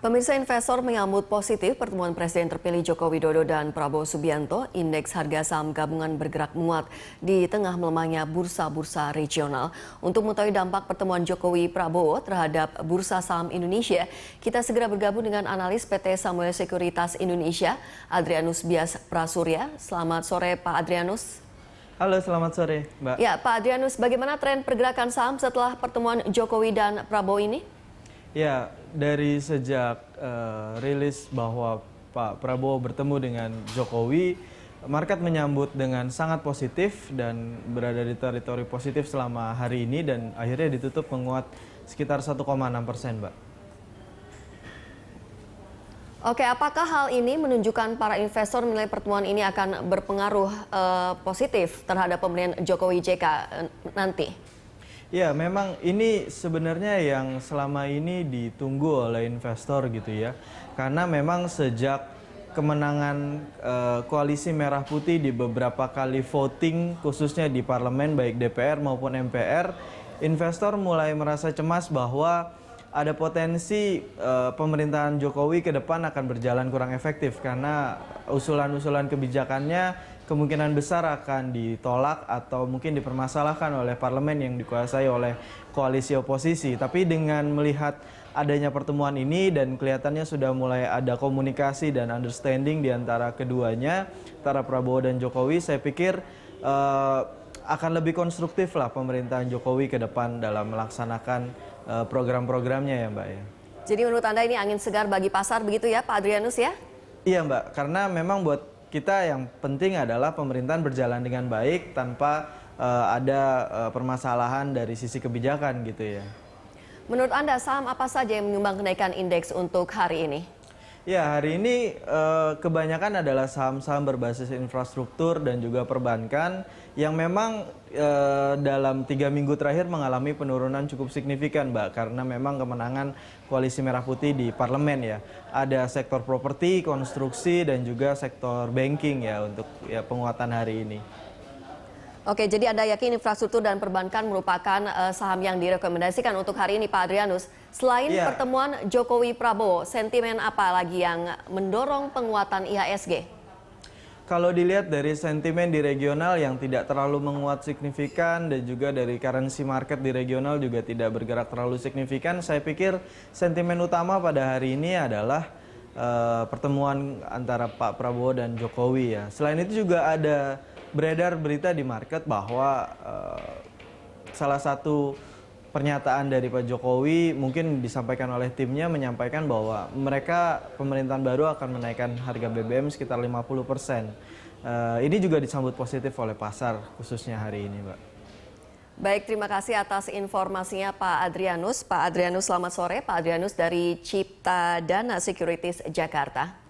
Pemirsa, investor menyambut positif pertemuan Presiden terpilih Joko Widodo dan Prabowo Subianto. Indeks harga saham gabungan bergerak menguat di tengah melemahnya bursa-bursa regional. Untuk mengetahui dampak pertemuan Jokowi-Prabowo terhadap bursa saham Indonesia, kita segera bergabung dengan analis PT Samuel Sekuritas Indonesia, Adrianus Bias Prasurya. Selamat sore, Pak Adrianus. Halo, selamat sore, Mbak. Ya, Pak Adrianus, bagaimana tren pergerakan saham setelah pertemuan Jokowi dan Prabowo ini? Ya, dari sejak rilis bahwa Pak Prabowo bertemu dengan Jokowi, market menyambut dengan sangat positif dan berada di teritori positif selama hari ini dan akhirnya ditutup menguat sekitar 1,6%, Mbak. Oke, apakah hal ini menunjukkan para investor menilai pertemuan ini akan berpengaruh positif terhadap pemilihan Jokowi JK nanti? Ya, memang ini sebenarnya yang selama ini ditunggu oleh investor gitu ya. Karena memang sejak kemenangan koalisi Merah Putih di beberapa kali voting khususnya di parlemen baik DPR maupun MPR, investor mulai merasa cemas bahwa ada potensi pemerintahan Jokowi ke depan akan berjalan kurang efektif karena usulan-usulan kebijakannya kemungkinan besar akan ditolak atau mungkin dipermasalahkan oleh parlemen yang dikuasai oleh koalisi oposisi. Tapi dengan melihat adanya pertemuan ini dan kelihatannya sudah mulai ada komunikasi dan understanding di antara keduanya, antara Prabowo dan Jokowi, saya pikir akan lebih konstruktif lah pemerintahan Jokowi ke depan dalam melaksanakan program-programnya ya, Mbak ya. Jadi menurut Anda ini angin segar bagi pasar begitu ya, Pak Adrianus ya? Iya, Mbak, karena memang buat kita yang penting adalah pemerintahan berjalan dengan baik tanpa ada permasalahan dari sisi kebijakan gitu ya. Menurut Anda saham apa saja yang menyumbang kenaikan indeks untuk hari ini? Ya, hari ini kebanyakan adalah saham-saham berbasis infrastruktur dan juga perbankan yang memang dalam 3 minggu terakhir mengalami penurunan cukup signifikan, Mbak, karena memang kemenangan koalisi Merah Putih di parlemen ya. Ada sektor properti, konstruksi, dan juga sektor banking ya untuk ya penguatan hari ini. Oke, jadi Anda yakin infrastruktur dan perbankan merupakan saham yang direkomendasikan untuk hari ini, Pak Adrianus. Selain pertemuan Jokowi-Prabowo, sentimen apa lagi yang mendorong penguatan IHSG? Kalau dilihat dari sentimen di regional yang tidak terlalu menguat signifikan dan juga dari currency market di regional juga tidak bergerak terlalu signifikan, saya pikir sentimen utama pada hari ini adalah pertemuan antara Pak Prabowo dan Jokowi ya. Selain itu juga ada beredar berita di market bahwa salah satu pernyataan dari Pak Jokowi mungkin disampaikan oleh timnya menyampaikan bahwa mereka pemerintahan baru akan menaikkan harga BBM sekitar 50%. Ini juga disambut positif oleh pasar khususnya hari ini, Mbak. Baik, terima kasih atas informasinya Pak Adrianus. Pak Adrianus, selamat sore. Pak Adrianus dari Cipta Dana Securities Jakarta.